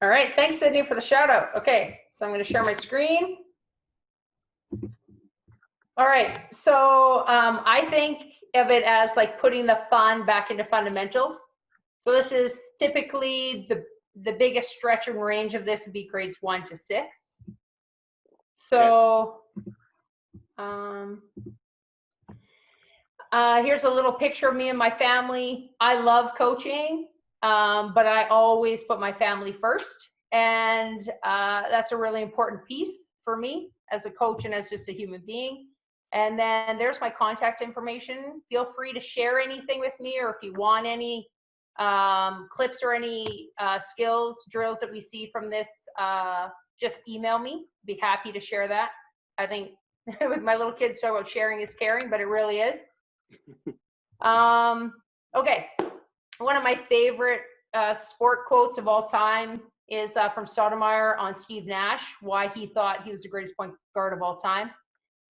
All right, thanks, Sydney, for the shout out. Okay, so I'm going to share my screen. All right, so I think of it as like putting the fun back into fundamentals. So this is typically the biggest stretch and range of this would be grades 1 to 6. So here's a little picture of me and my family. I love coaching, but I always put my family first. And that's a really important piece for me as a coach and as just a human being. And then there's my contact information. Feel free to share anything with me, or if you want any clips or any skills, drills that we see from this, just email me. Be happy to share that. I think with my little kids talk about sharing is caring, but it really is. Okay, one of my favorite sport quotes of all time is from Sotomayor on Steve Nash, why he thought he was the greatest point guard of all time.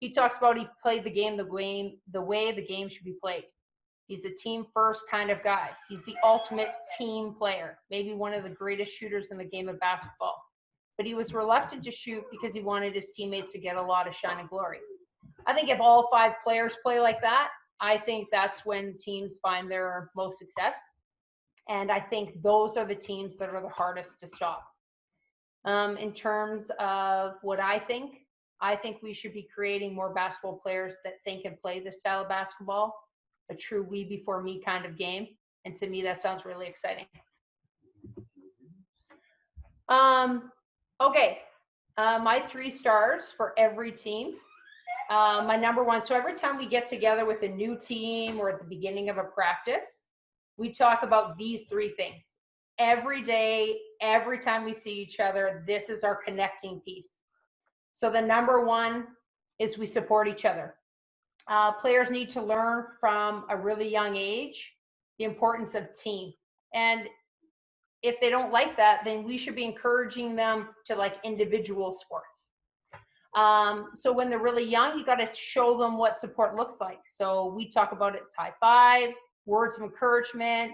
He talks about he played the game the way the game should be played. He's a team first kind of guy. He's the ultimate team player, maybe one of the greatest shooters in the game of basketball. But he was reluctant to shoot because he wanted his teammates to get a lot of shine and glory. I think if all 5 players play like that, I think that's when teams find their most success. And I think those are the teams that are the hardest to stop. In terms of what I think we should be creating more basketball players that think and play this style of basketball, a true we before me kind of game. And to me, that sounds really exciting. Okay, my 3 stars for every team. My number 1, so every time we get together with a new team or at the beginning of a practice, we talk about these 3 things. Every day, every time we see each other, this is our connecting piece. So the number 1 is we support each other. Players need to learn from a really young age the importance of team. And if they don't like that, then we should be encouraging them to like individual sports. So when they're really young, you got to show them what support looks like. So we talk about it, high fives, words of encouragement,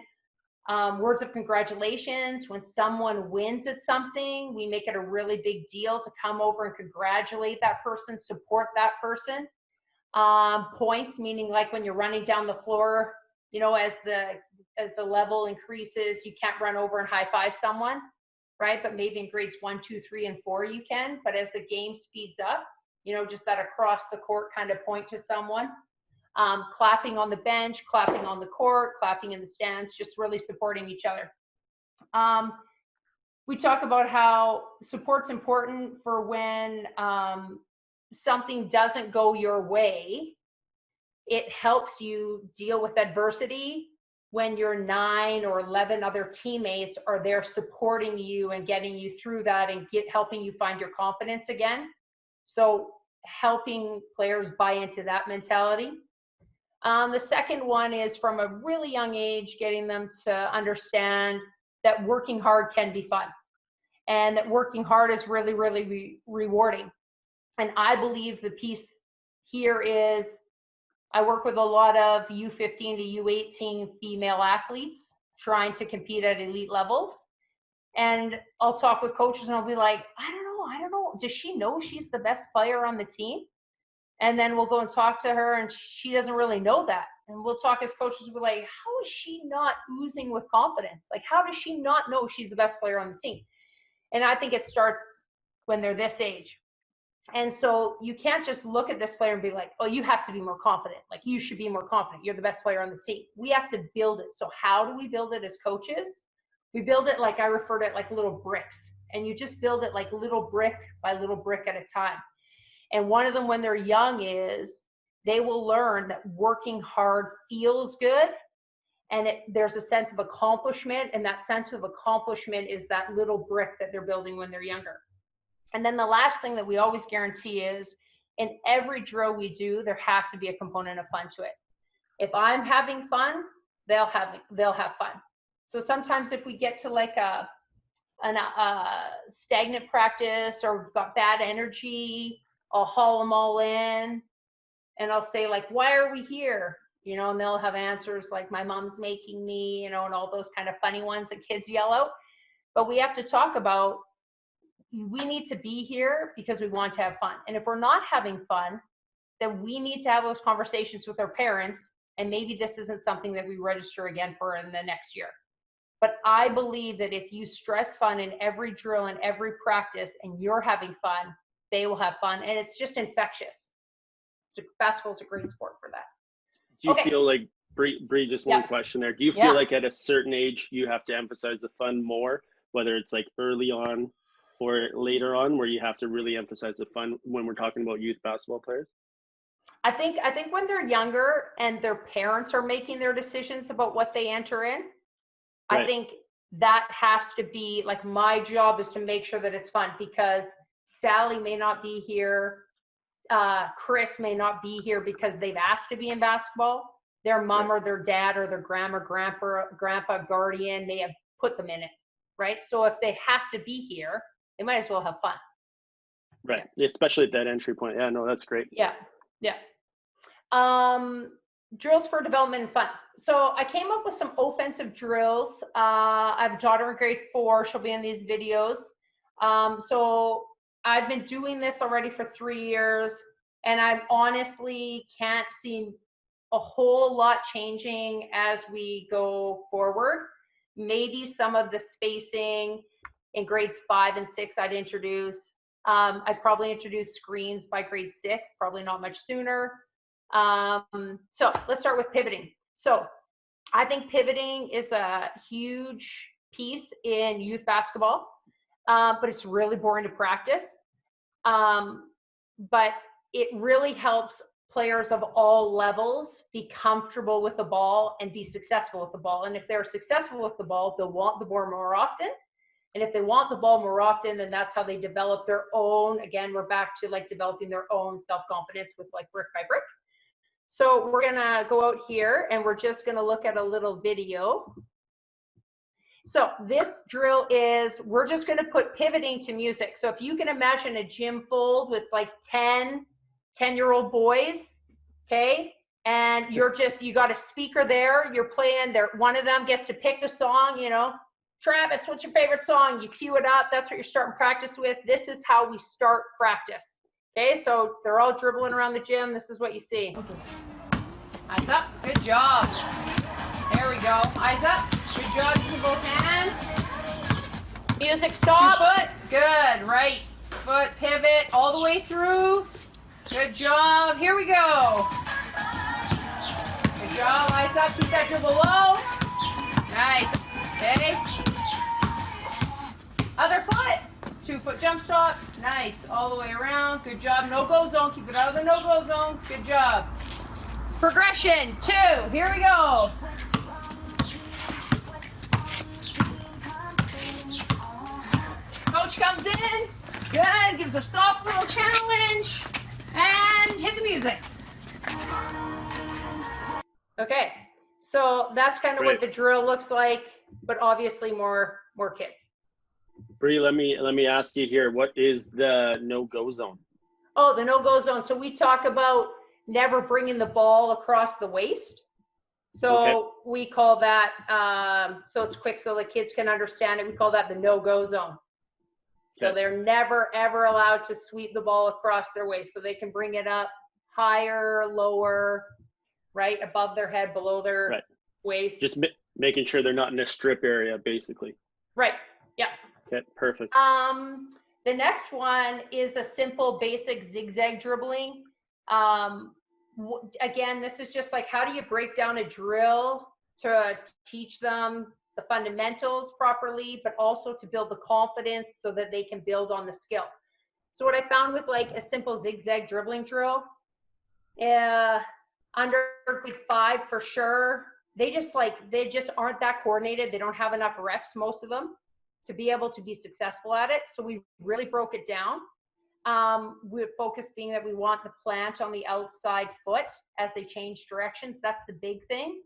words of congratulations. When someone wins at something, we make it a really big deal to come over and congratulate that person, support that person. Points, meaning like when you're running down the floor, you know, as the level increases, you can't run over and high five someone, right? But maybe in grades 1, 2, 3, and 4 you can. But as the game speeds up, you know, just that across the court kind of point to someone. Clapping on the bench, clapping on the court, clapping in the stands, just really supporting each other. We talk about how support's important for when something doesn't go your way. It helps you deal with adversity when your 9 or 11 other teammates are there supporting you and getting you through that and helping you find your confidence again. So helping players buy into that mentality. The second one is from a really young age, getting them to understand that working hard can be fun and that working hard is really, really rewarding. And I believe the piece here is I work with a lot of U15 to U18 female athletes trying to compete at elite levels. And I'll talk with coaches and I'll be like, I don't know. Does she know she's the best player on the team? And then we'll go and talk to her and she doesn't really know that. And we'll talk as coaches, we're like, how is she not oozing with confidence? Like, how does she not know she's the best player on the team? And I think it starts when they're this age. And so you can't just look at this player and be like, oh, you have to be more confident. Like, you should be more confident. You're the best player on the team. We have to build it. So how do we build it as coaches? We build it like I refer to it like little bricks. And you just build it like little brick by little brick at a time. And one of them when they're young is they will learn that working hard feels good. And there's a sense of accomplishment. And that sense of accomplishment is that little brick that they're building when they're younger. And then the last thing that we always guarantee is in every drill we do, there has to be a component of fun to it. If I'm having fun, they'll have fun. So sometimes if we get to like a stagnant practice or we've got bad energy, I'll haul them all in and I'll say like, why are we here? You know, and they'll have answers like my mom's making me, you know, and all those kind of funny ones that kids yell out. But we have to talk about, we need to be here because we want to have fun. And if we're not having fun, then we need to have those conversations with our parents. And maybe this isn't something that we register again for in the next year. But I believe that if you stress fun in every drill and every practice and you're having fun, they will have fun. And it's just infectious. Basketball's a great sport for that. Do you feel like, Bree, just one question there. Do you feel like at a certain age you have to emphasize the fun more, whether it's like early on or later on, where you have to really emphasize the fun when we're talking about youth basketball players? I think when they're younger and their parents are making their decisions about what they enter in, right. I think that has to be like, my job is to make sure that it's fun, because Sally may not be here. Chris may not be here because they've asked to be in basketball. Their mom or their dad or their grandma, grandpa, guardian may have put them in it, right? So if they have to be here, they might as well have fun. Right, especially at that entry point. Yeah, no, that's great. Yeah. Drills for development and fun. So I came up with some offensive drills. I have a daughter in grade 4. She'll be in these videos. So I've been doing this already for 3 years, and I honestly can't see a whole lot changing as we go forward. Maybe some of the spacing in grades 5 and 6 I'd introduce. I'd probably introduce screens by grade 6, probably not much sooner. So let's start with pivoting. So I think pivoting is a huge piece in youth basketball, but it's really boring to practice. But it really helps players of all levels be comfortable with the ball and be successful with the ball. And if they're successful with the ball, they'll want the ball more often. And if they want the ball more often, then that's how they develop their own, again, we're back to like developing their own self-confidence with like brick by brick. So we're gonna go out here and we're just gonna look at a little video. So this drill is, we're just gonna put pivoting to music. So if you can imagine a gym full with like 10-year-old boys, okay? And you got a speaker there, you're playing there. One of them gets to pick the song, you know, Travis, what's your favorite song? You cue it up, that's what you're starting practice with. This is how we start practice. Okay, so they're all dribbling around the gym. This is what you see. Eyes up, good job. There we go, eyes up, good job, using both hands. Music stop. 2 foot, good, right foot pivot all the way through. Good job, here we go. Good job, eyes up, keep that dribble low. Nice, okay. Other foot. 2 foot jump stop. Nice. All the way around. Good job. No-go zone. Keep it out of the no-go zone. Good job. Progression. 2. Here we go. Coach comes in. Good. Gives a soft little challenge. And hit the music. Okay. So that's kind of what the drill looks like, but obviously more kids. Bree, let me ask you here, what is the no-go zone? Oh, the no-go zone. So we talk about never bringing the ball across the waist. So we call that, so it's quick so the kids can understand it. We call that the no-go zone. So they're never, ever allowed to sweep the ball across their waist. So they can bring it up higher, lower, right, above their head, below their waist. Just making sure they're not in a strip area, basically. Right, yeah. Okay, perfect. The next one is a simple, basic zigzag dribbling. Again, this is just like, how do you break down a drill to teach them the fundamentals properly, but also to build the confidence so that they can build on the skill. So what I found with like a simple zigzag dribbling drill, under grade 5 for sure, they just aren't that coordinated. They don't have enough reps, most of them, to be able to be successful at it. So we really broke it down. With focus being that we want the plant on the outside foot as they change directions. That's the big thing.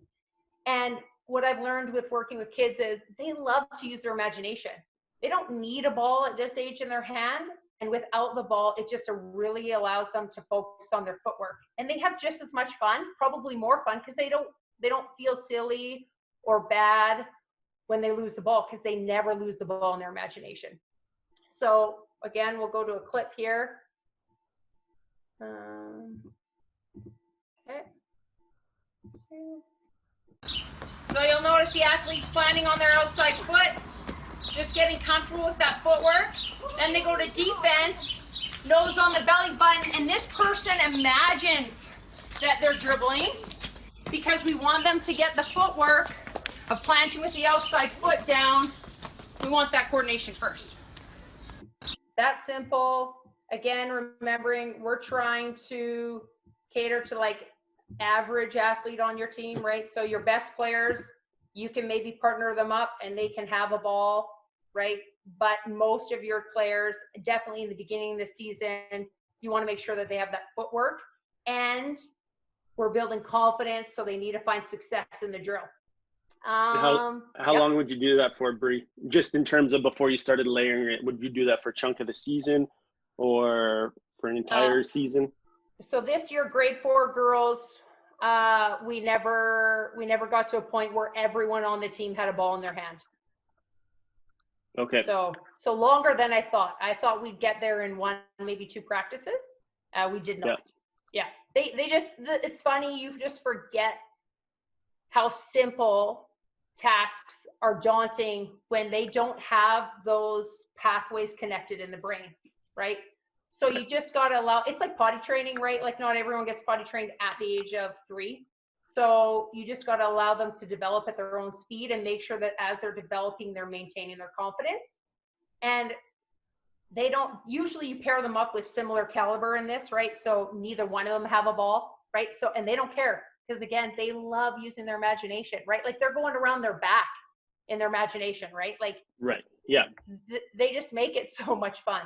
And what I've learned with working with kids is they love to use their imagination. They don't need a ball at this age in their hand. And without the ball, it just really allows them to focus on their footwork. And they have just as much fun, probably more fun, because they don't feel silly or bad when they lose the ball, because they never lose the ball in their imagination. So again, we'll go to a clip here. Okay. So you'll notice the athlete's planning on their outside foot, just getting comfortable with that footwork. Then they go to defense, nose on the belly button, and this person imagines that they're dribbling, because we want them to get the footwork of planting with the outside foot down. We want that coordination first. That's simple. Again, remembering we're trying to cater to like average athlete on your team, right? So your best players, you can maybe partner them up and they can have a ball, right? But most of your players, definitely in the beginning of the season, you want to make sure that they have that footwork, and we're building confidence, so they need to find success in the drill. How long would you do that for, Bree? Just in terms of before you started layering it, would you do that for a chunk of the season or for an entire season? So this year, grade 4 girls, we never got to a point where everyone on the team had a ball in their hand. Okay. So longer than I thought. I thought we'd get there in 1, maybe 2 practices. We did not. Yeah. They just, it's funny, you just forget how simple tasks are daunting when they don't have those pathways connected in the brain, right? So you just got to allow, it's like potty training, right? Like not everyone gets potty trained at the age of 3. So you just got to allow them to develop at their own speed and make sure that as they're developing, they're maintaining their confidence. And they don't, usually you pair them up with similar caliber in this, right? So neither one of them have a ball, right? So, and they don't care, because again, they love using their imagination, right? Like they're going around their back in their imagination, right? Like, right. Yeah. They just make it so much fun,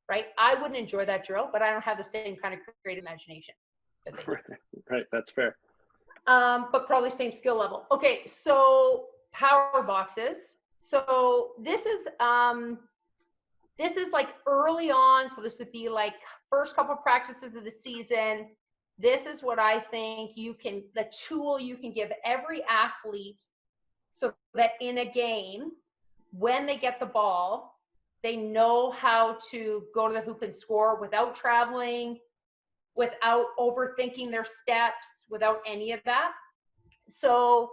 right? I wouldn't enjoy that drill, but I don't have the same kind of creative imagination that they do. Right. That's fair. But probably same skill level. Okay. So power boxes. So this is like early on. So this would be like first couple of practices of the season. This is what I think the tool you can give every athlete, so that in a game, when they get the ball, they know how to go to the hoop and score without traveling, without overthinking their steps, without any of that. So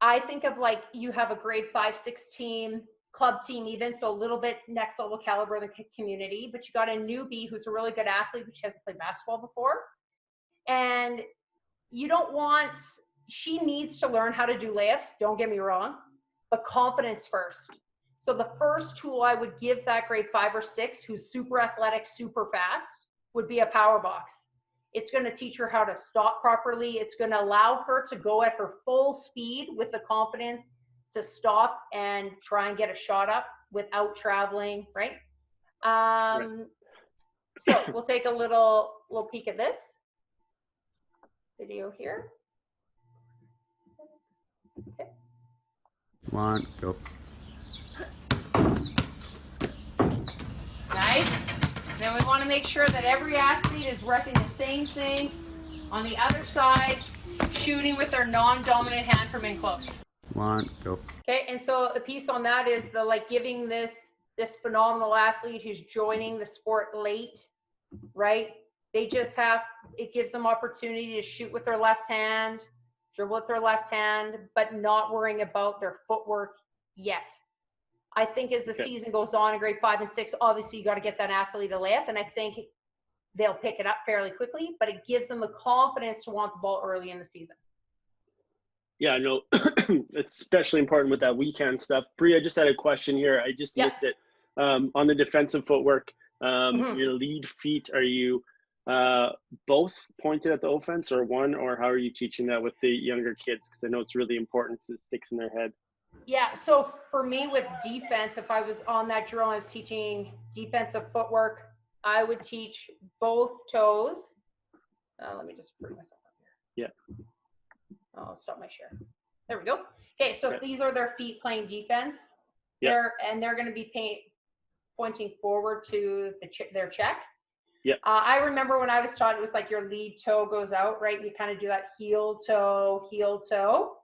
I think of like, you have a grade 5, 6 team, club team even, so a little bit next level caliber of the community, but you got a newbie who's a really good athlete, which hasn't played basketball before. And you don't want, she needs to learn how to do layups, don't get me wrong, but confidence first. So the first tool I would give that grade 5 or 6 who's super athletic, super fast, would be a power box. It's going to teach her how to stop properly. It's going to allow her to go at her full speed with the confidence to stop and try and get a shot up without traveling, right? So we'll take a little peek at this video here. Okay. 1, go. Nice. Then we want to make sure that every athlete is repping the same thing on the other side, shooting with their non-dominant hand from in close. 1, go. Okay, and so the piece on that is the like giving this phenomenal athlete who's joining the sport late, right? They just have, it gives them opportunity to shoot with their left hand, dribble with their left hand, but not worrying about their footwork yet. I think as the season goes on in grade 5 and 6, obviously you got to get that athlete a layup, and I think they'll pick it up fairly quickly, but it gives them the confidence to want the ball early in the season. Yeah, I know. It's especially important with that weekend stuff. Bree, I just had a question here. I just missed it. On the defensive footwork, your lead feet, are you both pointed at the offense or one, or how are you teaching that with the younger kids? Because I know it's really important because it sticks in their head. Yeah, so for me with defense, if I was on that drill and I was teaching defensive footwork, I would teach both toes. Let me just bring myself up here. Yeah. I'll stop my share. There we go. Okay, so these are their feet playing defense. Yeah. They're going to be pointing forward to their check. Yeah. I remember when I was taught, it was like your lead toe goes out, right? You kind of do that heel toe,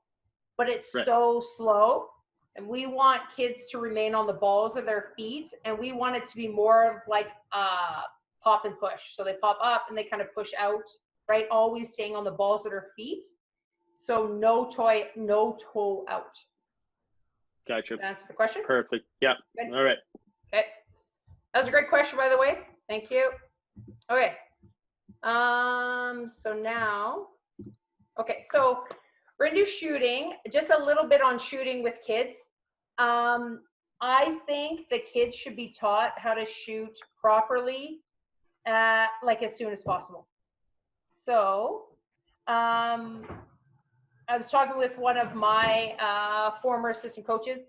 but it's so slow. And we want kids to remain on the balls of their feet, and we want it to be more of like pop and push. So they pop up and they kind of push out, right? Always staying on the balls of their feet. So no toe out. Gotcha. Answer the question? Perfect. Yeah. Good. All right. Okay. That was a great question, by the way. Thank you. Okay. So now, okay, so we're gonna do shooting, just a little bit on shooting with kids. I think the kids should be taught how to shoot properly, like as soon as possible. So, I was talking with one of my former assistant coaches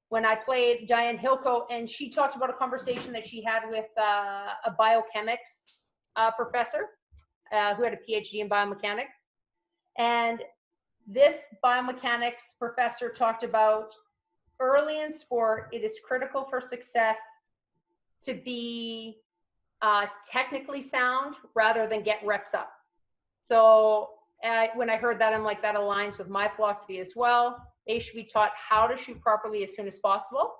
when I played, Diane Hilco, and she talked about a conversation that she had with a biochemics professor who had a PhD in biomechanics. And this biomechanics professor talked about early in sport, it is critical for success to be technically sound rather than get reps up. So when I heard that, I'm like, that aligns with my philosophy as well. They should be taught how to shoot properly as soon as possible.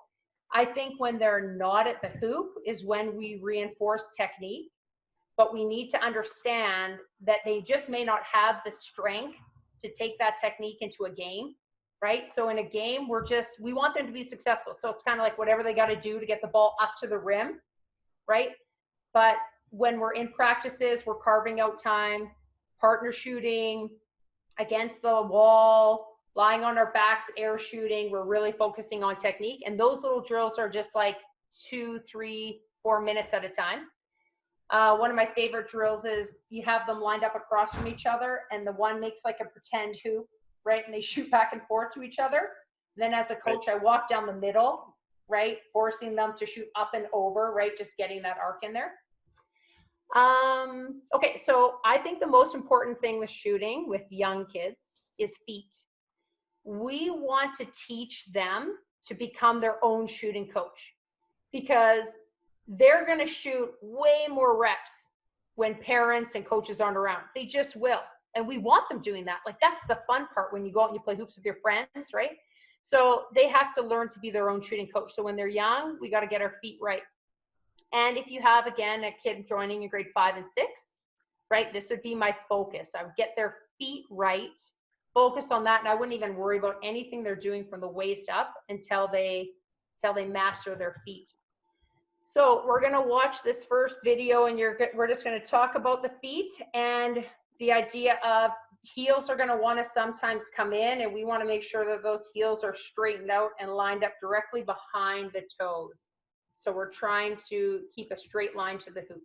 I think when they're not at the hoop is when we reinforce technique, but we need to understand that they just may not have the strength to take that technique into a game, right? So in a game, we want them to be successful. So it's kind of like whatever they got to do to get the ball up to the rim, right? But when we're in practices, we're carving out time, partner shooting, against the wall, lying on our backs, air shooting. We're really focusing on technique. And those little drills are just like 2, 3, 4 minutes at a time. One of my favorite drills is you have them lined up across from each other, and the one makes like a pretend hoop, right? And they shoot back and forth to each other. Then as a coach, I walk down the middle, right? Forcing them to shoot up and over, right? Just getting that arc in there. Okay, so I think the most important thing with shooting with young kids is feet. We want to teach them to become their own shooting coach, because they're going to shoot way more reps when parents and coaches aren't around. They just will. And we want them doing that. Like, that's the fun part when you go out and you play hoops with your friends, right? So they have to learn to be their own shooting coach. So when they're young, we got to get our feet right. And if you have, again, a kid joining in grade 5 and 6, right, this would be my focus. I would get their feet right, focus on that, and I wouldn't even worry about anything they're doing from the waist up until they master their feet. So we're going to watch this first video, and we're just going to talk about the feet and the idea of heels are going to want to sometimes come in, and we want to make sure that those heels are straightened out and lined up directly behind the toes. So we're trying to keep a straight line to the hoop.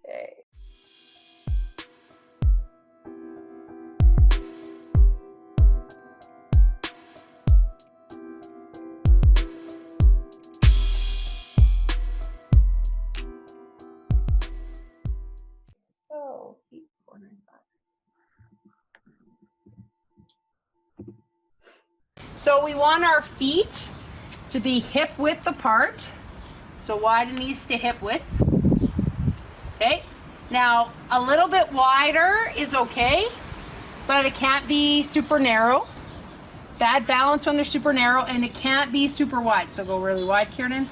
Okay. So, feet 495. So we want our feet to be hip width apart. So wide knees to hip width. Okay. Now a little bit wider is okay, but it can't be super narrow. Bad balance when they're super narrow, and it can't be super wide. So go really wide, Kieran,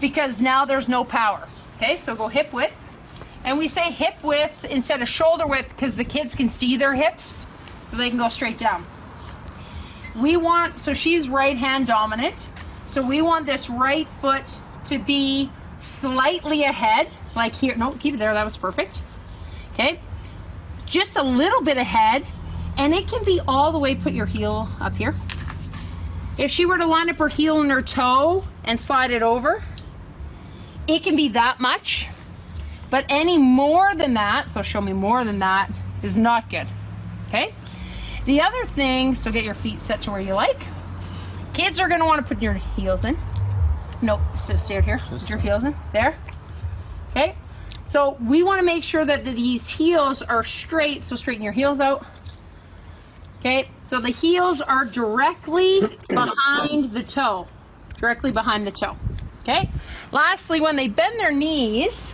because now there's no power. Okay, so go hip width. And we say hip width instead of shoulder width because the kids can see their hips, so they can go straight down. So she's right hand dominant. So we want this right foot to be slightly ahead, like here. No, keep it there. That was perfect. Okay. Just a little bit ahead, and it can be all the way, put your heel up here. If she were to line up her heel and her toe and slide it over, it can be that much. But any more than that, so show me more than that, is not good. Okay. The other thing, so get your feet set to where you like. Kids are going to want to put your heels in. Nope, so stay out here. Put your heels in. There. Okay. So we want to make sure that these heels are straight. So straighten your heels out. Okay. So the heels are directly behind the toe. Directly behind the toe. Okay. Lastly, when they bend their knees,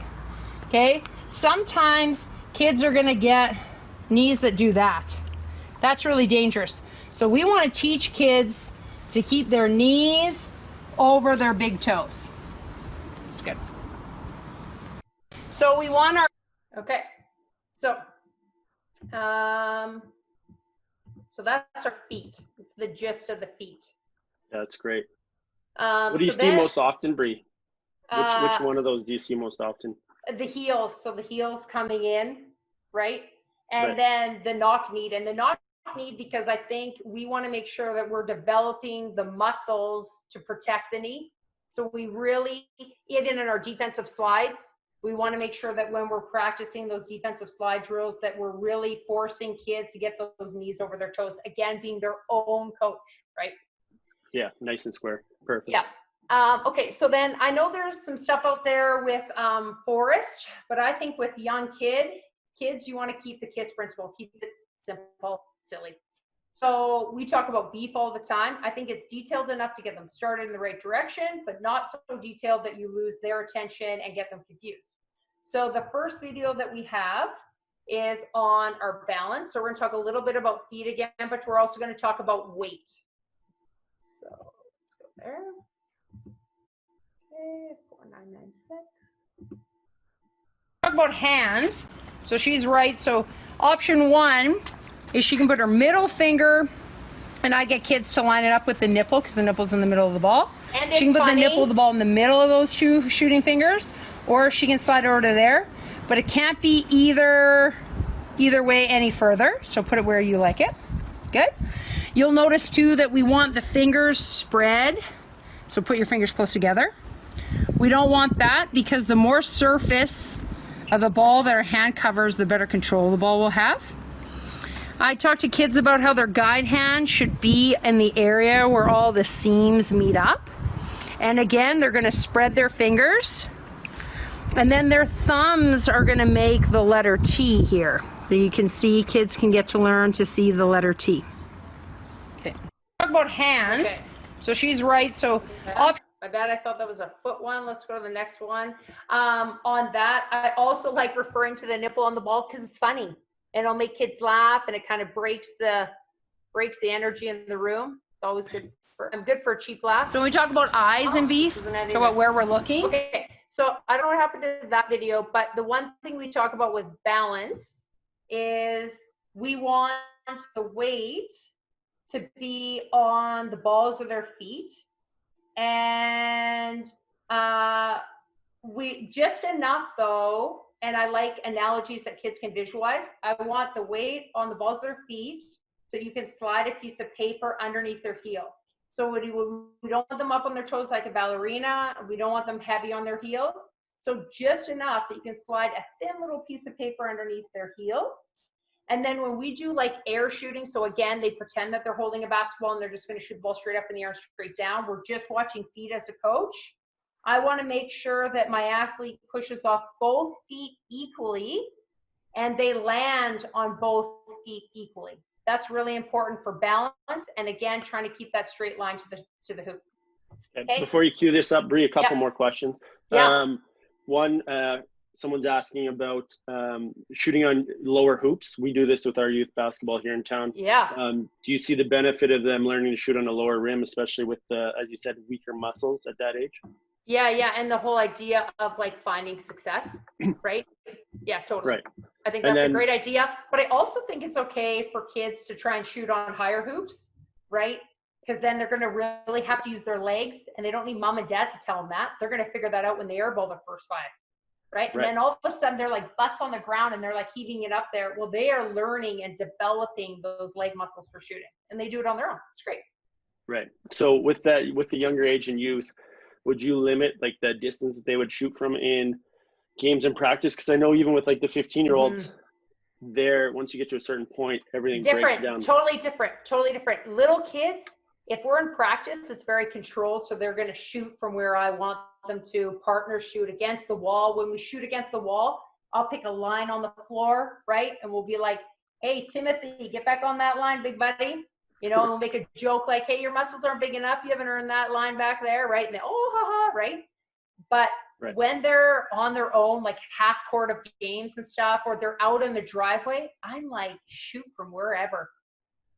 okay, sometimes kids are going to get knees that do that. That's really dangerous. So we want to teach kids to keep their knees over their big toes. That's good. So we want our, okay. So that's our feet. It's the gist of the feet. That's great. What do you see most often, Bree? Which one of those do you see most often? The heels. So the heels coming in, right? And then the knock knee. And the knock knee, because I think we want to make sure that we're developing the muscles to protect the knee. So we really, even in our defensive slides, we want to make sure that when we're practicing those defensive slide drills, that we're really forcing kids to get those knees over their toes. Again, being their own coach, right? Yeah, nice and square. Perfect. Yeah. Okay, so then I know there's some stuff out there with Forrest, but I think with young kids, you want to keep the KISS principle. Keep it simple, silly. So we talk about beef all the time. I think it's detailed enough to get them started in the right direction, but not so detailed that you lose their attention and get them confused. So the first video that we have is on our balance. So we're going to talk a little bit about feet again, but we're also going to talk about weight. So let's go there. Okay, 4996. Talk about hands. So she's right. So option one is she can put her middle finger, and I get kids to line it up with the nipple because the nipple's in the middle of the ball. And she can put the nipple of the ball in the middle of those two shooting fingers, or she can slide it over to there. But it can't be either way any further. So put it where you like it. Good. You'll notice too that we want the fingers spread. So put your fingers close together. We don't want that because the more surface of the ball that our hand covers, the better control the ball will have. I talk to kids about how their guide hand should be in the area where all the seams meet up. And again, they're going to spread their fingers. And then their thumbs are going to make the letter T here. So you can see, kids can get to learn to see the letter T. Okay. Talk about hands. Okay. So she's right. So my bad, I thought that was a foot one. Let's go to the next one. On that, I also like referring to the nipple on the ball because it's funny. And it'll make kids laugh, and it kind of breaks the energy in the room. It's always good for a cheap laugh. So when we talk about eyes and beef, talk about where we're looking. Okay, so I don't know what happened to that video, but the one thing we talk about with balance is we want the weight to be on the balls of their feet, and we just enough though. And I like analogies that kids can visualize. I want the weight on the balls of their feet so you can slide a piece of paper underneath their heel. So we don't want them up on their toes like a ballerina. We don't want them heavy on their heels. So just enough that you can slide a thin little piece of paper underneath their heels. And then when we do like air shooting, so again, they pretend that they're holding a basketball and they're just going to shoot the ball straight up in the air and straight down. We're just watching feet as a coach. I want to make sure that my athlete pushes off both feet equally and they land on both feet equally. That's really important for balance. And again, trying to keep that straight line to the hoop. Okay. Before you cue this up, Bree, a couple more questions. One, someone's asking about shooting on lower hoops. We do this with our youth basketball here in town. Do you see the benefit of them learning to shoot on a lower rim, especially with the, as you said, weaker muscles at that age? Yeah, and the whole idea of like finding success, right? Yeah, totally. Right. I think that's a great idea, but I also think it's okay for kids to try and shoot on higher hoops, right? Because then they're going to really have to use their legs, and they don't need mom and dad to tell them that. They're going to figure that out when they airball their first five, right? And then all of a sudden they're like butts on the ground and they're like heaving it up there. Well, they are learning and developing those leg muscles for shooting, and they do it on their own. It's great. Right. So with that, with the younger age and youth, would you limit like the distance that they would shoot from in games and practice? Because I know even with like the 15-year-olds, there, once you get to a certain point, everything breaks down. Totally different. Little kids, if we're in practice, it's very controlled. So they're going to shoot from where I want them to. Partners shoot against the wall. When we shoot against the wall, I'll pick a line on the floor, right? And we'll be like, hey, Timothy, get back on that line, big buddy. You know, and we'll make a joke like, hey, your muscles aren't big enough. You haven't earned that line back there, right? And they, oh, haha, right? But when they're on their own, like half court of games and stuff, or they're out in the driveway, I'm like, shoot from wherever,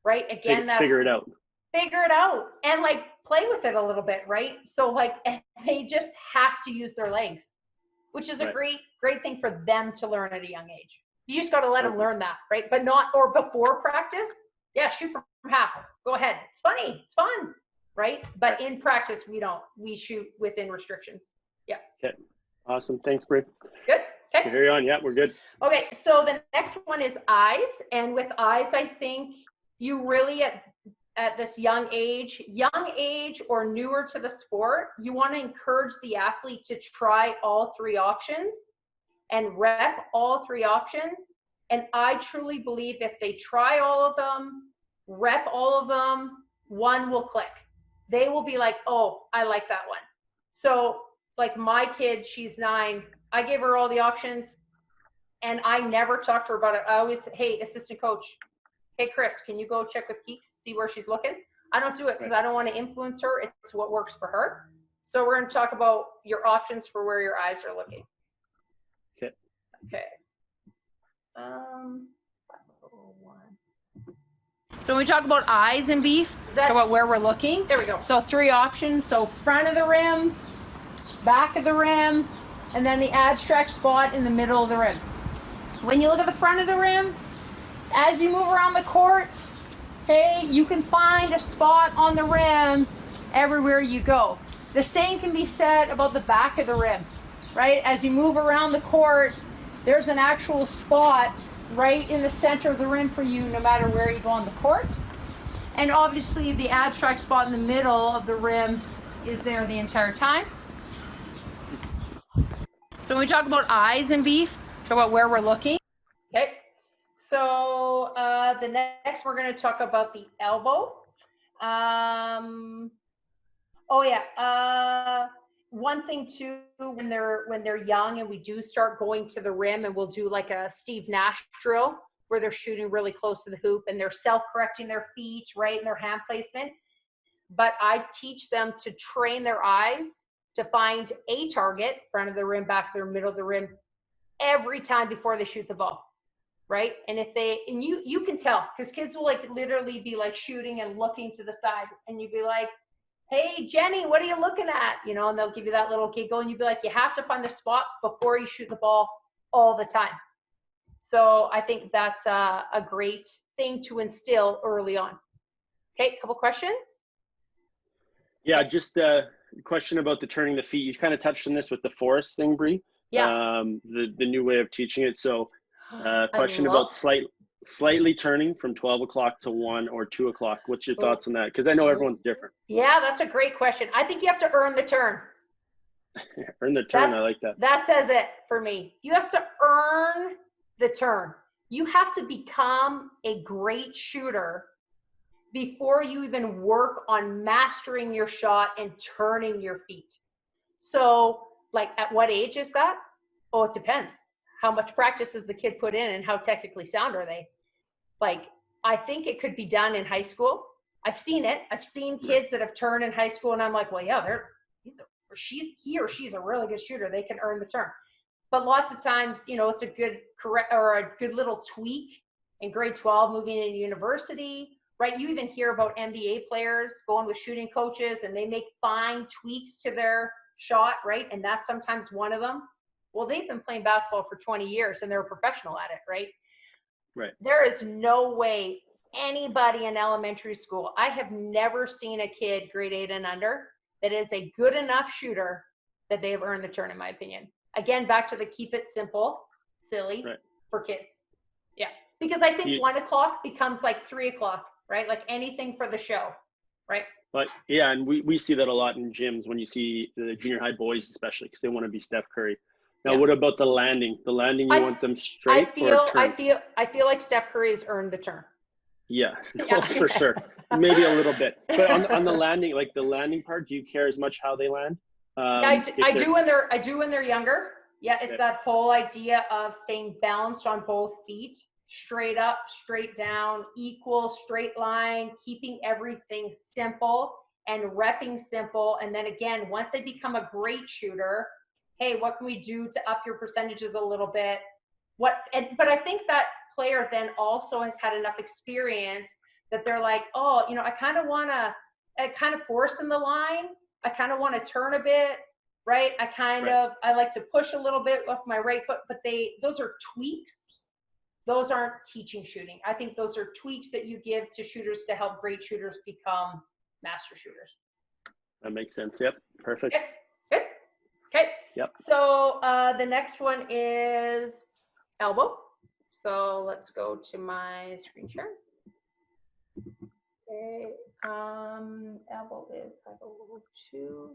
right? Again, figure it out. figure it out and like play with it a little bit, right? So like they just have to use their legs, which is a great thing for them to learn at a young age. You just got to let them learn that, right? But not, or before practice, yeah, shoot from half. Go ahead. It's funny. It's fun, right? But in practice, we shoot within restrictions. Yeah. Okay. Awesome. Thanks, Bree. Good. Okay. Carry on. Yeah, we're good. Okay. So the next one is eyes. And with eyes, I think you really at this young age or newer to the sport, you want to encourage the athlete to try all three options and rep all three options. And I truly believe if they try all of them, rep all of them, one will click. They will be like, oh, I like that one. So like my kid, she's 9. I gave her all the options and I never talked to her about it. I always, hey, assistant coach, hey, Chris, can you go check with Keeks, see where she's looking? I don't do it because I don't want to influence her. It's what works for her. So we're going to talk about your options for where your eyes are looking. Okay. So when we talk about eyes in beef, talk about where we're looking. There we go. So 3 options. So front of the rim, back of the rim, and then the abstract spot in the middle of the rim. When you look at the front of the rim, as you move around the court, hey, you can find a spot on the rim everywhere you go. The same can be said about the back of the rim, right? As you move around the court, there's an actual spot right in the center of the rim for you no matter where you go on the court. And obviously the abstract spot in the middle of the rim is there the entire time. So when we talk about eyes in beef, talk about where we're looking. Okay. So the next we're going to talk about the elbow. One thing too, when they're young and we do start going to the rim and we'll do like a Steve Nash drill where they're shooting really close to the hoop and they're self-correcting their feet, right, and their hand placement. But I teach them to train their eyes to find a target, front of the rim, back of the rim, middle of the rim, every time before they shoot the ball, right? And if they, and you can tell, because kids will like literally be like shooting and looking to the side and you'd be like, hey, Jenny, what are you looking at? You know, and they'll give you that little giggle and you'd be like, you have to find the spot before you shoot the ball all the time. So I think that's a great thing to instill early on. Okay, a couple questions? Yeah, just a question about the turning the feet. You kind of touched on this with the forest thing, Bree. Yeah. The new way of teaching it. So question about slightly turning from 12 o'clock to 1 or 2 o'clock. What's your thoughts on that? Because I know everyone's different. Yeah, that's a great question. I think you have to earn the turn. Earn the turn. I like that. That says it for me. You have to earn the turn. You have to become a great shooter before you even work on mastering your shot and turning your feet. So like at what age is that? Oh, it depends. How much practice does the kid put in and how technically sound are they? Like, I think it could be done in high school. I've seen it. I've seen kids that have turned in high school and I'm like, well, yeah, he or she's a really good shooter. They can earn the turn. But lots of times, you know, it's a good little tweak in grade 12 moving into university, right? You even hear about NBA players going with shooting coaches and they make fine tweaks to their shot, right? And that's sometimes one of them. Well, they've been playing basketball for 20 years and they're a professional at it, right? Right. There is no way anybody in elementary school, I have never seen a kid grade 8 and under that is a good enough shooter that they have earned the turn, in my opinion. Again, back to the keep it simple, silly for kids. Yeah. Because I think 1 o'clock becomes like 3 o'clock, right? Like anything for the show, right? But yeah, and we see that a lot in gyms when you see the junior high boys, especially because they want to be Steph Curry. Now, what about the landing? The landing, you want them straight or turn? I feel like Steph Curry has earned the turn. Yeah, no, for sure. Maybe a little bit. But on the landing, like the landing part, do you care as much how they land? I do when they're younger. Yeah, it's that whole idea of staying balanced on both feet, straight up, straight down, equal, straight line, keeping everything simple and repping simple. And then again, once they become a great shooter, hey, what can we do to up your percentages a little bit? But I think that player then also has had enough experience that they're like, oh, you know, I kind of force in the line. I kind of want to turn a bit, right? I like to push a little bit with my right foot, but those are tweaks. Those aren't teaching shooting. I think those are tweaks that you give to shooters to help great shooters become master shooters. That makes sense. Yep. Perfect. Okay. Good. Okay. Yep. So the next one is elbow. So let's go to my screen share. Okay. Elbow is 502.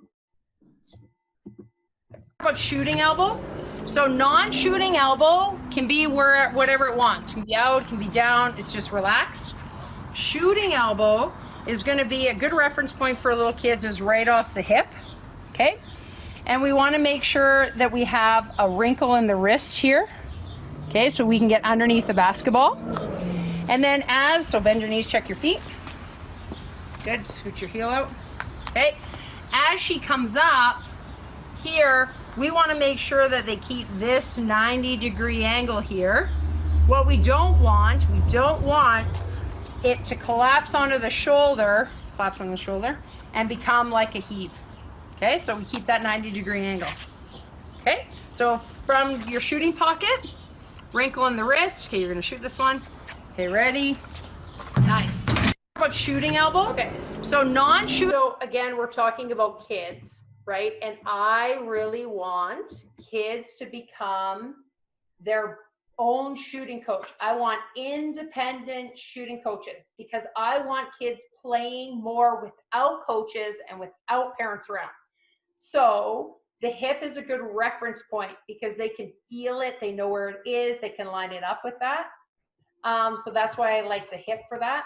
About shooting elbow. So non-shooting elbow can be whatever it wants. It can be out, it can be down, it's just relaxed. Shooting elbow is going to be a good reference point for little kids is right off the hip. Okay. And we want to make sure that we have a wrinkle in the wrist here. Okay, so we can get underneath the basketball. And then so bend your knees, check your feet. Good, scoot your heel out. Okay, as she comes up here, we want to make sure that they keep this 90-degree angle here. What we don't want it to collapse onto the shoulder, and become like a heave. Okay, so we keep that 90-degree angle. Okay, so from your shooting pocket, wrinkle in the wrist. Okay, you're gonna shoot this one. Okay, ready? Nice. About shooting elbow. Okay, so non-shooting. So again, we're talking about kids, right? And I really want kids to become their own shooting coach. I want independent shooting coaches because I want kids playing more without coaches and without parents around. So the hip is a good reference point because they can feel it, they know where it is, they can line it up with that. So that's why I like the hip for that.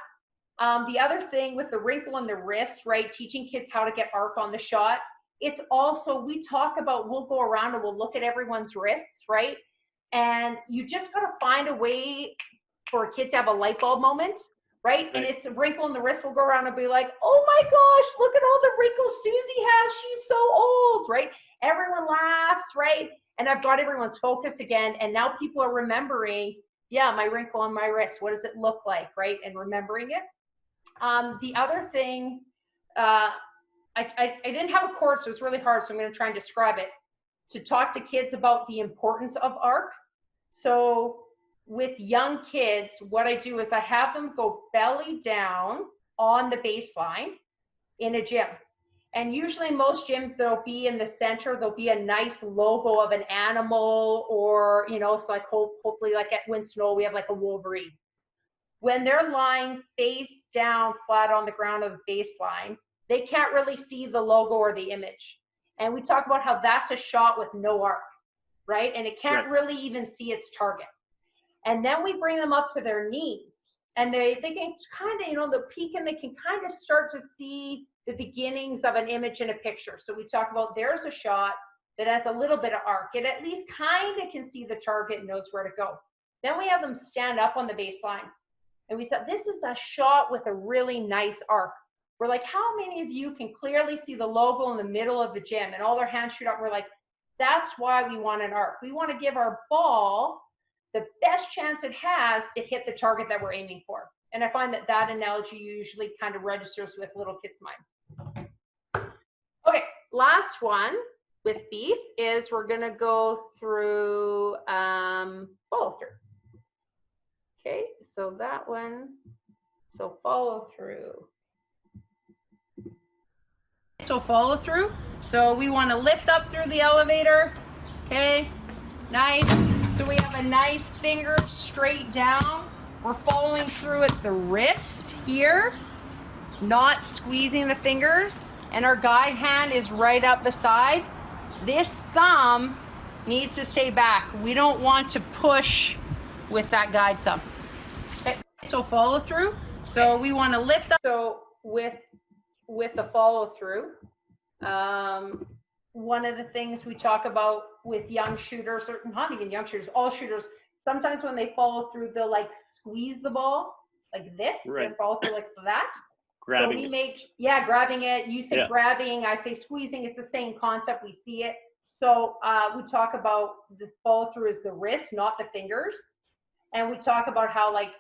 The other thing with the wrinkle in the wrist, right, teaching kids how to get arc on the shot, it's also, we talk about, we'll go around and we'll look at everyone's wrists, right? And you just gotta find a way for a kid to have a light bulb moment, right? And it's a wrinkle in the wrist. We'll go around and be like, oh my gosh, look at all the wrinkles Susie has. She's so old, right? Everyone laughs, right? And I've got everyone's focus again. And now people are remembering, yeah, my wrinkle on my wrist. What does it look like, right? And remembering it. The other thing, I didn't have a course, so it's really hard, so I'm going to try and describe it. To talk to kids about the importance of arc. So with young kids, what I do is I have them go belly down on the baseline in a gym. And usually most gyms, there'll be in the center, there'll be a nice logo of an animal or, you know, so like hopefully like at Winston, we have like a Wolverine. When they're lying face down flat on the ground of the baseline, they can't really see the logo or the image. And we talk about how that's a shot with no arc, right? And it can't really even see its target. And then we bring them up to their knees and they can kind of, you know, the peak, and they can kind of start to see the beginnings of an image in a picture. So we talk about there's a shot that has a little bit of arc. It at least kind of can see the target and knows where to go. Then we have them stand up on the baseline. And we said, this is a shot with a really nice arc. We're like, how many of you can clearly see the logo in the middle of the gym? And all their hands shoot up. We're like, that's why we want an arc. We want to give our ball the best chance it has to hit the target that we're aiming for. And I find that that analogy usually kind of registers with little kids' minds. Okay, last one with beef is we're going to go through follow through. Okay, so that one, so follow through. So follow through. So we want to lift up through the elevator. Okay, nice. So we have a nice finger straight down. We're following through at the wrist here, not squeezing the fingers. And our guide hand is right up beside. This thumb needs to stay back. We don't want to push with that guide thumb. Okay, so follow through. So we want to lift up. So with the follow through, one of the things we talk about with young shooters, or not even young shooters, all shooters, sometimes when they follow through, they'll like squeeze the ball like this, and follow through like that. Grabbing so we make, grabbing it. You say grabbing, I say squeezing. It's the same concept. We see it. So we talk about the follow through is the wrist, not the fingers. And we talk about how like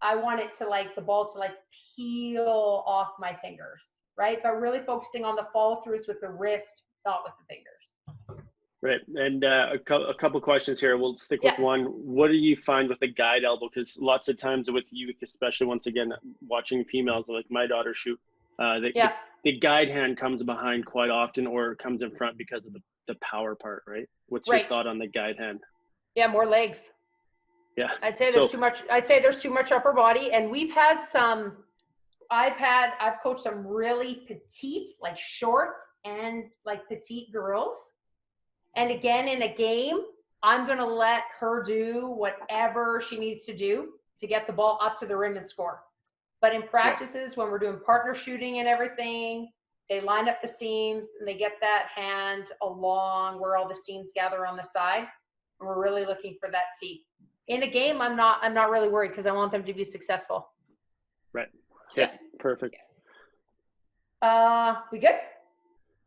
I want it to like the ball to like peel off my fingers, right? But really focusing on the follow throughs with the wrist, not with the fingers. Right. And a couple questions here. We'll stick with one. What do you find with the guide elbow? Because lots of times with youth, especially once again, watching females like my daughter shoot, the guide hand comes behind quite often or comes in front because of the power part, right? What's your thought on the guide hand? Yeah, more legs. Yeah. I'd say there's too much. I'd say there's too much upper body. And we've had some, I've coached some really petite, like short and like petite girls. And again, in a game, I'm going to let her do whatever she needs to do to get the ball up to the rim and score. But in practices, when we're doing partner shooting and everything, they line up the seams and they get that hand along where all the seams gather on the side. And we're really looking for that tee. In a game, I'm not really worried because I want them to be successful. Right. Okay. Yeah. Perfect. We good?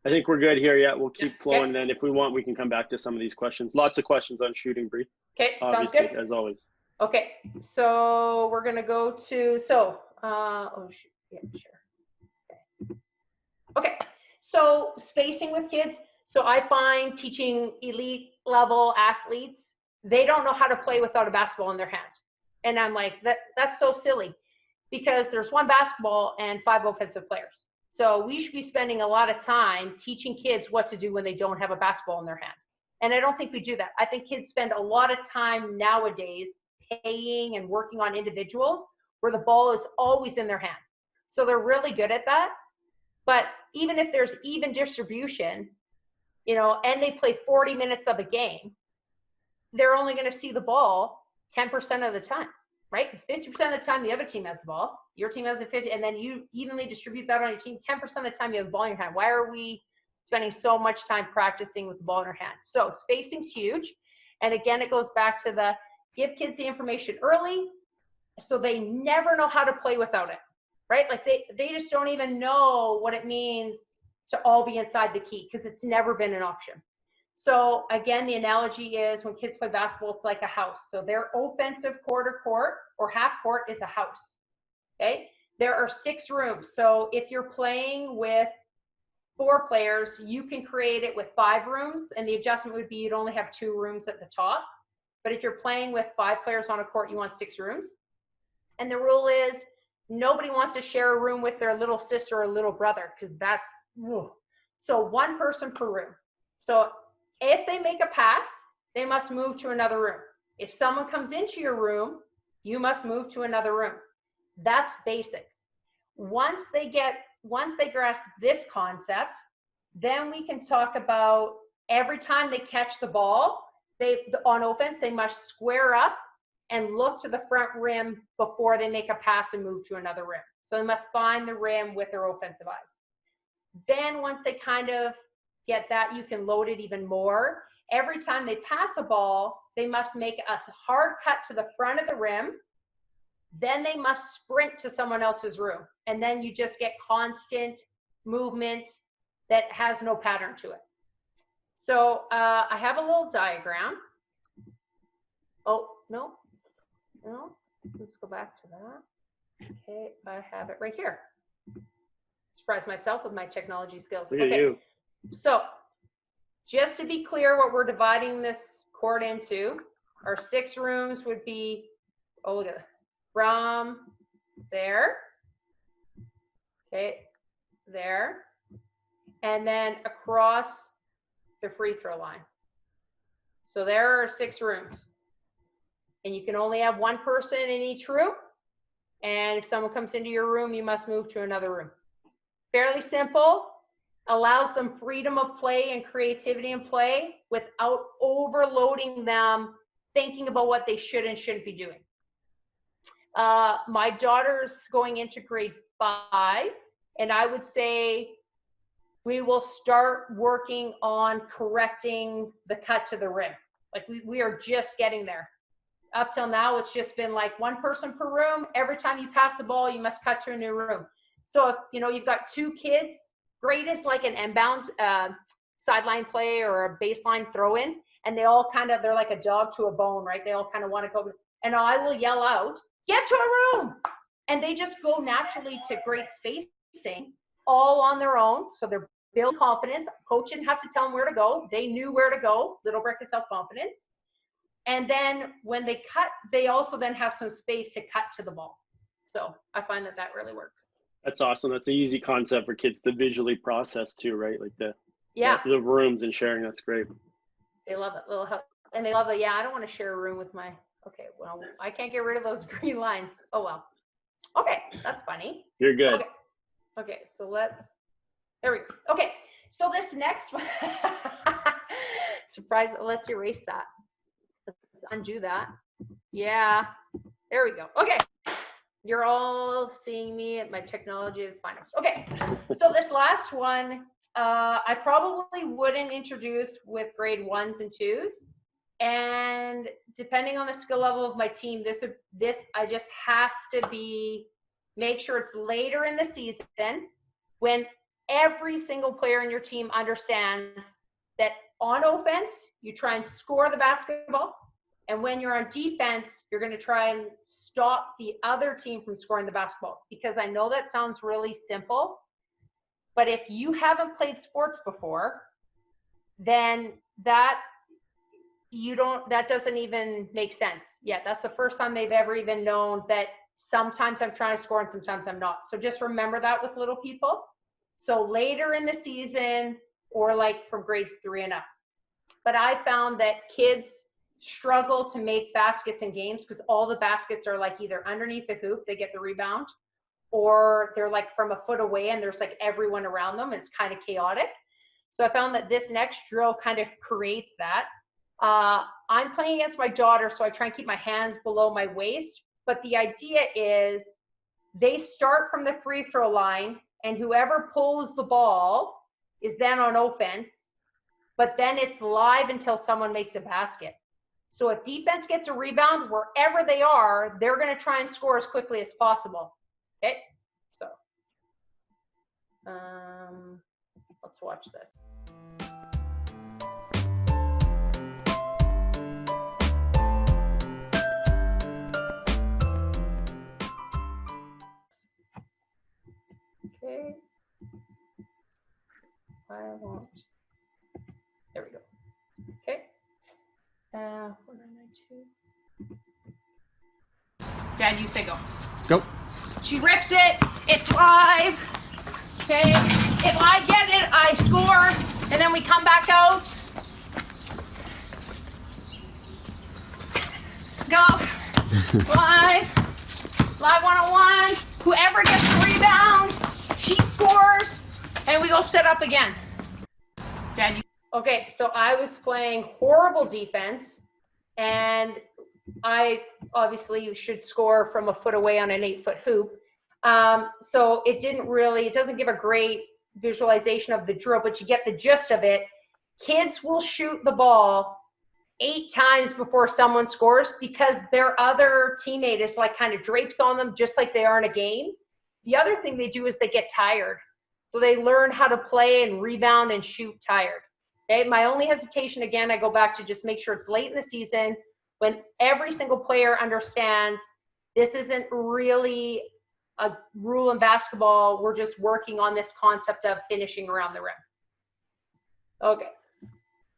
I think we're good here. Yeah, we'll keep flowing. Then if we want, we can come back to some of these questions. Lots of questions on shooting, Bree. Okay, obviously, sounds good. As always. Okay, so we're gonna go to oh shoot, yeah, sure. Okay, so spacing with kids. So I find teaching elite level athletes, they don't know how to play without a basketball in their hand, and I'm like, that's so silly, because there's one basketball and 5 offensive players. So we should be spending a lot of time teaching kids what to do when they don't have a basketball in their hand. And I don't think we do that. I think kids spend a lot of time nowadays paying and working on individuals where the ball is always in their hand. So they're really good at that. But even if there's even distribution, and they play 40 minutes of a game, they're only going to see the ball 10% of the time. Right? Because 50% of the time the other team has the ball, your team has a 50, and then you evenly distribute that on your team. 10% of the time you have the ball in your hand. Why are we spending so much time practicing with the ball in our hand? So spacing's huge. And again, it goes back to the give kids the information early so they never know how to play without it. Right? Like they just don't even know what it means to all be inside the key because it's never been an option. So again, the analogy is when kids play basketball, it's like a house. So their offensive quarter court or half court is a house. Okay. There are 6 rooms. So if you're playing with 4 players, you can create it with 5 rooms. And the adjustment would be you'd only have 2 rooms at the top. But if you're playing with 5 players on a court, you want 6 rooms. And the rule is nobody wants to share a room with their little sister or little brother because that's, so 1 person per room. So if they make a pass, they must move to another room. If someone comes into your room, you must move to another room. That's basics. Once they grasp this concept, then we can talk about every time they catch the ball, on offense, they must square up and look to the front rim before they make a pass and move to another rim. So they must find the rim with their offensive eyes. Then once they kind of get that, you can load it even more. Every time they pass a ball, they must make a hard cut to the front of the rim. Then they must sprint to someone else's room. And then you just get constant movement that has no pattern to it. So I have a little diagram. Oh, no. Let's go back to that. Okay, I have it right here. Surprise myself with my technology skills. Look at you. So just to be clear what we're dividing this court into, our 6 rooms would be, look at it, from there, okay, there, and then across the free throw line. So there are 6 rooms. And you can only have 1 person in each room. And if someone comes into your room, you must move to another room. Fairly simple. Allows them freedom of play and creativity in play without overloading them thinking about what they should and shouldn't be doing. My daughter's going into grade 5, and I would say we will start working on correcting the cut to the rim. Like we are just getting there. Up till now, it's just been like 1 person per room. Every time you pass the ball, you must cut to a new room. So if you've got 2 kids, great is like an inbound sideline play or a baseline throw in, and they're like a dog to a bone, right? They all kind of want to go, and I will yell out, get to a room. And they just go naturally to great spacing all on their own. So they're building confidence. Coach didn't have to tell them where to go. They knew where to go, little brick of self-confidence. And then when they cut, they also then have some space to cut to the ball. So I find that really works. That's awesome. That's an easy concept for kids to visually process too, right? Like the rooms and sharing. That's great. They love it. Little help. And they love it. Yeah, I don't want to share a room with my, okay, well, I can't get rid of those green lines. Oh, well. Okay, that's funny. You're good. Okay, so there we go. Okay, so this next one, surprise, let's erase that. Let's undo that. Yeah, there we go. Okay, you're all seeing me at my technology at its finest. Okay, so this last one, I probably wouldn't introduce with grade 1s and 2s. And depending on the skill level of my team, this I just has to make sure it's later in the season when every single player in your team understands that on offense, you try and score the basketball. And when you're on defense, you're going to try and stop the other team from scoring the basketball. Because I know that sounds really simple, but if you haven't played sports before, then that doesn't even make sense. Yeah, that's the first time they've ever even known that sometimes I'm trying to score and sometimes I'm not. So just remember that with little people. So later in the season or like from grades 3 and up. But I found that kids struggle to make baskets in games because all the baskets are like either underneath the hoop, they get the rebound, or they're like from a foot away and there's like everyone around them. It's kind of chaotic. So I found that this next drill kind of creates that. I'm playing against my daughter, so I try and keep my hands below my waist. But the idea is they start from the free throw line, and whoever pulls the ball is then on offense. But then it's live until someone makes a basket. So if defense gets a rebound, wherever they are, they're going to try and score as quickly as possible. Okay? So let's watch this. Okay. There we go. Okay. 4992. Dad, you say go. Go. She rips it. It's live. Okay. If I get it, I score, and then we come back out. Go. Live. Live 101. Whoever gets the rebound, she scores, and we go set up again. Dad, okay, so I was playing horrible defense, and I obviously should score from a foot away on an 8-foot hoop. So it doesn't give a great visualization of the drill, but you get the gist of it. Kids will shoot the ball 8 times before someone scores because their other teammate is like kind of drapes on them just like they are in a game. The other thing they do is they get tired. So they learn how to play and rebound and shoot tired. Okay, my only hesitation, again, I go back to just make sure it's late in the season when every single player understands this isn't really a rule in basketball. We're just working on this concept of finishing around the rim. Okay.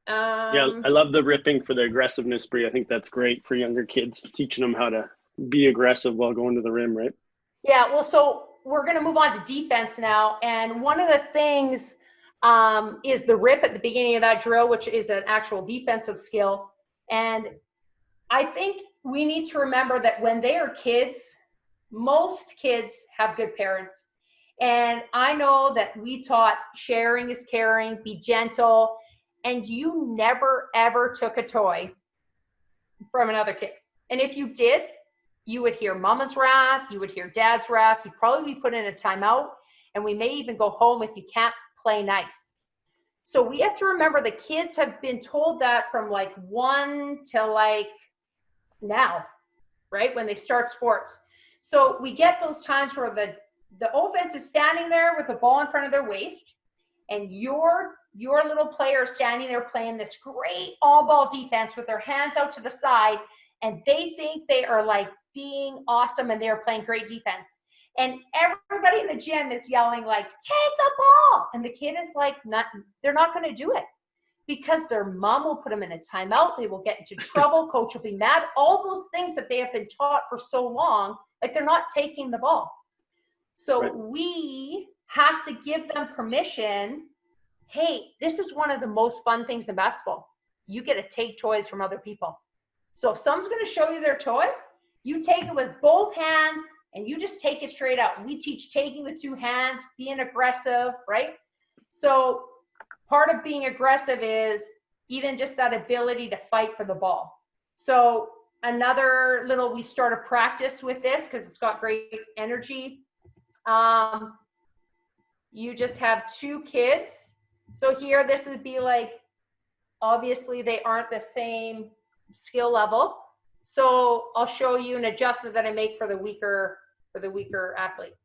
Yeah, I love the ripping for the aggressiveness, Bree. I think that's great for younger kids, teaching them how to be aggressive while going to the rim, right? Yeah, well, so we're going to move on to defense now. And one of the things is the rip at the beginning of that drill, which is an actual defensive skill. And I think we need to remember that when they are kids, most kids have good parents. And I know that we taught sharing is caring, be gentle, and you never, ever took a toy from another kid. And if you did, you would hear mama's wrath, you would hear dad's wrath, you'd probably be put in a timeout, and we may even go home if you can't play nice. So we have to remember the kids have been told that from like 1 to like now, right? When they start sports. So we get those times where the offense is standing there with the ball in front of their waist, and your little player standing there playing this great all ball defense with their hands out to the side, and they think they are like being awesome and they're playing great defense. And everybody in the gym is yelling like, take the ball. And the kid is like, they're not going to do it because their mom will put them in a timeout. They will get into trouble. Coach will be mad. All those things that they have been taught for so long, like they're not taking the ball. So we have to give them permission. Hey, this is one of the most fun things in basketball. You get to take toys from other people. So if someone's going to show you their toy, you take it with both hands and you just take it straight out. We teach taking with 2 hands, being aggressive, right? So part of being aggressive is even just that ability to fight for the ball. So another little, we start a practice with this because it's got great energy. You just have 2 kids. So here, this would be like, obviously they aren't the same skill level. So I'll show you an adjustment that I make for the weaker athlete.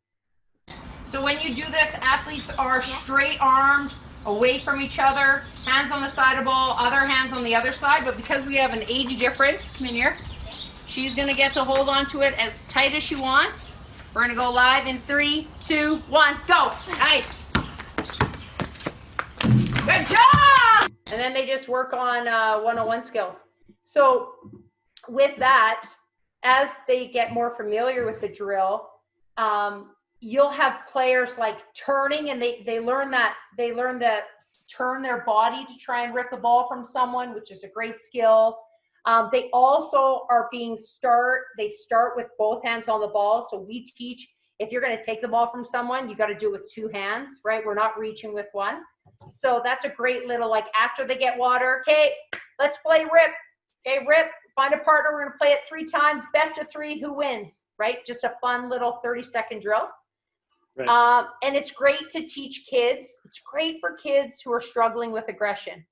So when you do this, athletes are straight armed away from each other, hands on the side of ball, other hands on the other side. But because we have an age difference, come in here, she's gonna get to hold on to it as tight as she wants. We're gonna go live in 3, 2, 1, go. Nice. Good job. And then they just work on one-on-one skills. So with that, as they get more familiar with the drill, you'll have players like turning, and they learn to turn their body to try and rip the ball from someone, which is a great skill. They also are they start with both hands on the ball. So we teach, if you're going to take the ball from someone, you got to do it with 2 hands, right? We're not reaching with 1. So that's a great little, like, after they get water, okay, let's play rip. Okay, rip, find a partner. We're going to play it 3 times, best of 3, who wins, right? Just a fun little 30-second drill. Right. And it's great to teach kids. It's great for kids who are struggling with aggression.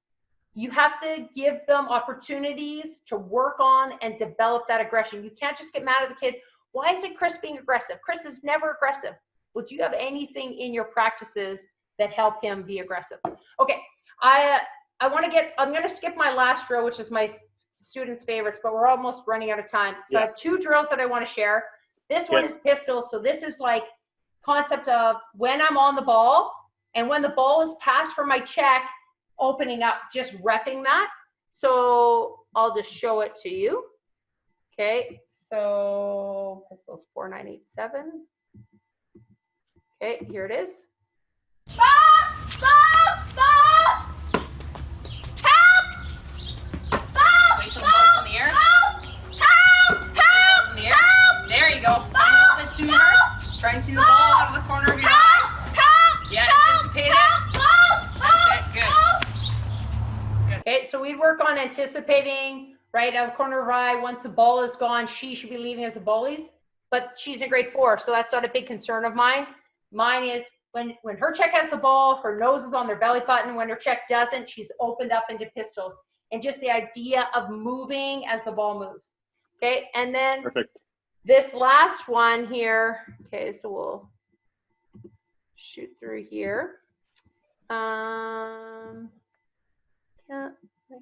You have to give them opportunities to work on and develop that aggression. You can't just get mad at the kid. Why isn't Chris being aggressive? Chris is never aggressive. Well, do you have anything in your practices that help him be aggressive? Okay, I'm going to skip my last drill, which is my students' favorites, but we're almost running out of time. So I have 2 drills that I want to share. This one is pistol. So this is like concept of when I'm on the ball and when the ball is passed for my check, opening up, just repping that. So I'll just show it to you. Okay, so pistol's 4987. Okay, here it is. Stop! Stop! Stop! Help! Stop! Wait till the ball's in the air. Help! Help! Help! In the air. Help! There you go. Stop! A little bit sooner. Try and see the ball out of the corner of your eye. Help! Yeah, anticipate it. That's it. Good. Okay, so we'd work on anticipating, right, out of the corner of her eye. Once the ball is gone, she should be leaving as a bullies. But she's in grade 4, so that's not a big concern of mine. Mine is when her check has the ball, her nose is on their belly button. When her check doesn't, she's opened up into pistols. And just the idea of moving as the ball moves. Okay, and then this last one here. Okay, so we'll shoot through here. I can't. There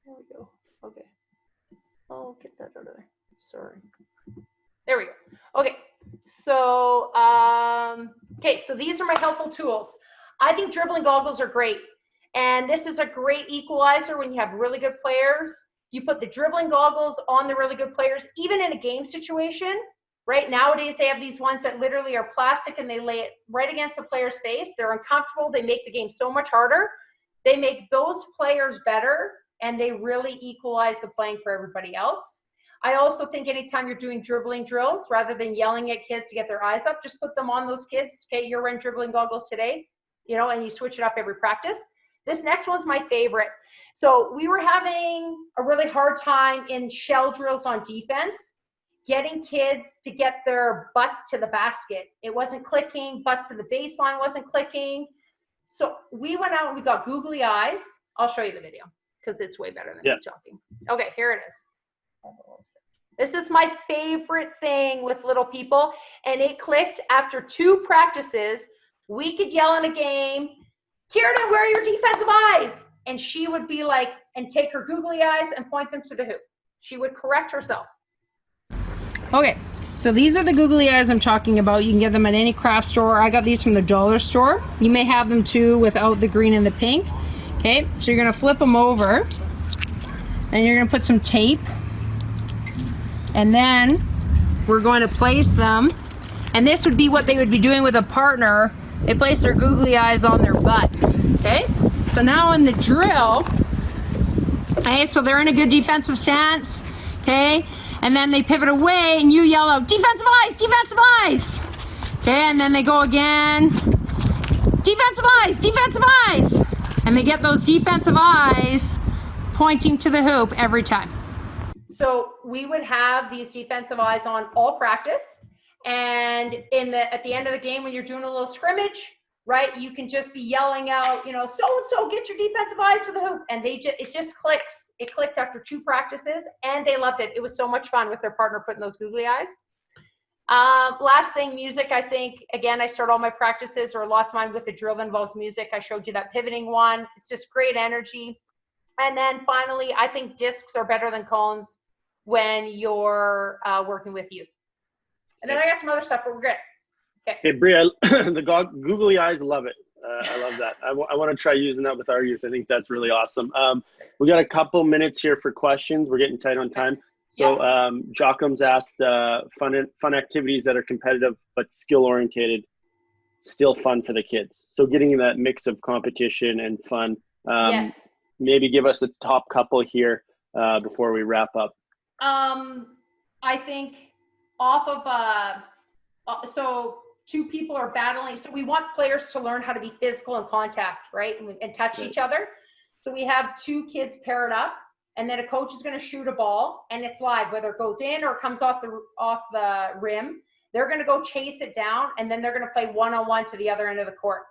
we go. Okay. I'll get that out of there. Sorry. There we go. Okay. So, okay, so these are my helpful tools. I think dribbling goggles are great. And this is a great equalizer when you have really good players. You put the dribbling goggles on the really good players, even in a game situation, right? Nowadays, they have these ones that literally are plastic and they lay it right against the player's face. They're uncomfortable. They make the game so much harder. They make those players better, and they really equalize the playing for everybody else. I also think anytime you're doing dribbling drills, rather than yelling at kids to get their eyes up, just put them on those kids. Okay, you're wearing dribbling goggles today, you know, and you switch it up every practice. This next one's my favorite. So we were having a really hard time in shell drills on defense, getting kids to get their butts to the basket. It wasn't clicking, butts to the baseline wasn't clicking. So we went out and we got googly eyes. I'll show you the video because it's way better than me talking. Okay, here it is. This is my favorite thing with little people, and it clicked after 2 practices. We could yell in a game, Kieran, where are your defensive eyes? And she would be like, and take her googly eyes and point them to the hoop. She would correct herself. Okay, so these are the googly eyes I'm talking about. You can get them at any craft store. I got these from the dollar store. You may have them too without the green and the pink. Okay, so you're gonna flip them over and you're gonna put some tape, and then we're going to place them, and this would be what they would be doing with a partner. They place their googly eyes on their butt. Okay, so now in the drill, okay, so they're in a good defensive stance, okay, and then they pivot away and you yell out, defensive eyes, defensive eyes, okay, and then they go again, defensive eyes, defensive eyes, and they get those defensive eyes pointing to the hoop every time. So we would have these defensive eyes on all practice, and at the end of the game when you're doing a little scrimmage, right, you can just be yelling out, you know, so-and-so, get your defensive eyes to the hoop, and it just clicks. It clicked after 2 practices, and they loved it. It was so much fun with their partner putting those googly eyes. Last thing, music. I think, again, I start all my practices, or lots of mine, with the drill that involves music. I showed you that pivoting one. It's just great energy. And then finally, I think discs are better than cones when you're working with youth. And then I got some other stuff, but we're good. Okay, Bree, the googly eyes, love it. I love that. I want to try using that with our youth. I think that's really awesome. We got a couple minutes here for questions. We're getting tight on time. So Jockham's asked fun activities that are competitive but skill-orientated, still fun for the kids. So getting that mix of competition and fun. Yes. Maybe give us the top couple here before we wrap up. I think off of so 2 people are battling. So we want players to learn how to be physical and contact, right? And touch each other. So we have 2 kids paired up, and then a coach is going to shoot a ball, and it's live, whether it goes in or it comes off the rim. They're going to go chase it down, and then they're going to play one-on-one to the other end of the court.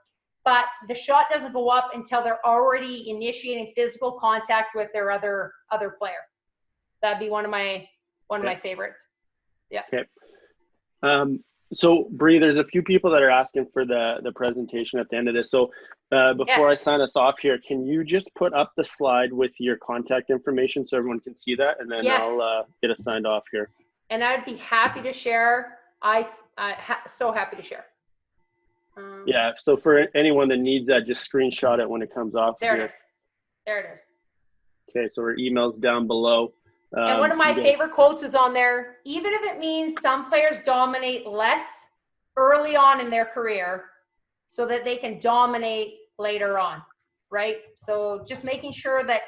But the shot doesn't go up until they're already initiating physical contact with their other player. That'd be one of my favorites. Yeah. Okay. So Bree, there's a few people that are asking for the presentation at the end of this. So before I sign us off here, can you just put up the slide with your contact information so everyone can see that, and then I'll get us signed off here. And I'd be happy to share. So happy to share. Yeah. So for anyone that needs that, just screenshot it when it comes off. There it is. There it is. Okay. So our email's down below. And one of my favorite quotes is on there. Even if it means some players dominate less early on in their career so that they can dominate later on, right? So just making sure that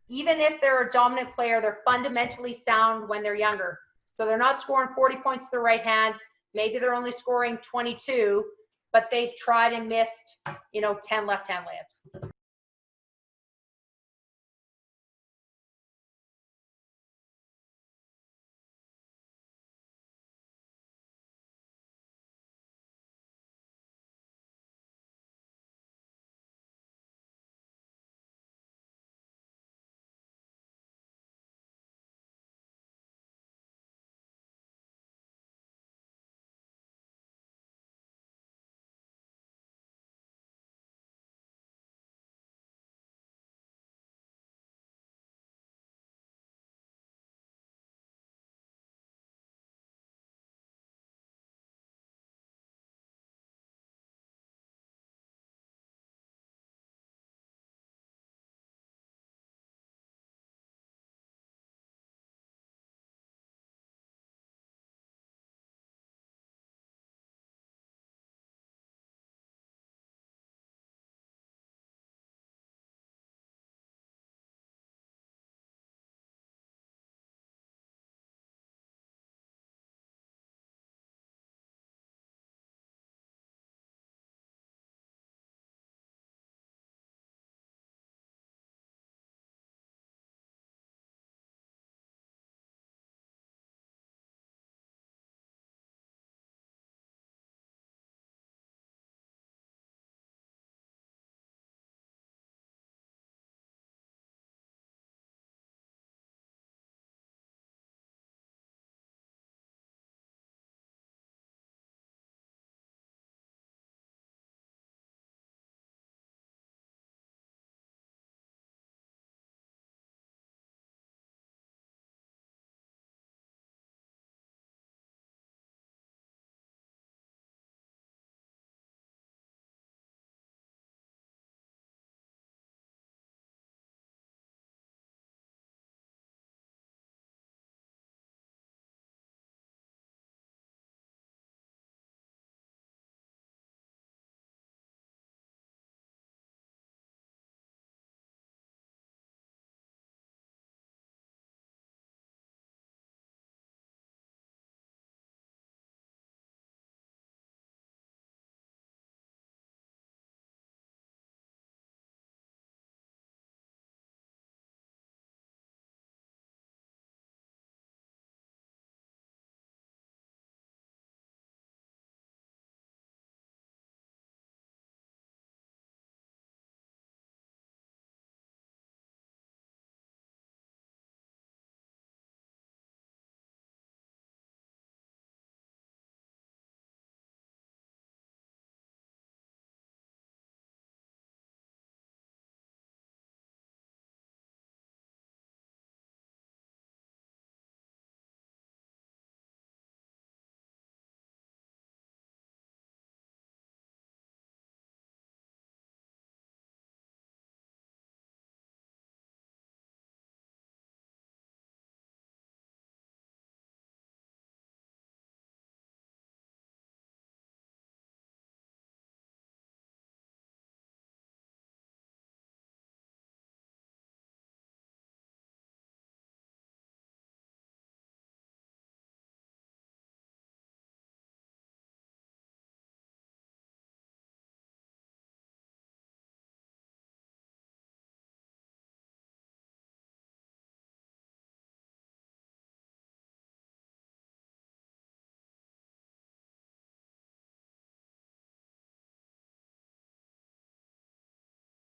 even if they're a dominant player, they're fundamentally sound when they're younger. So they're not scoring 40 points with their right hand. Maybe they're only scoring 22, but they've tried and missed, 10 left-hand layups.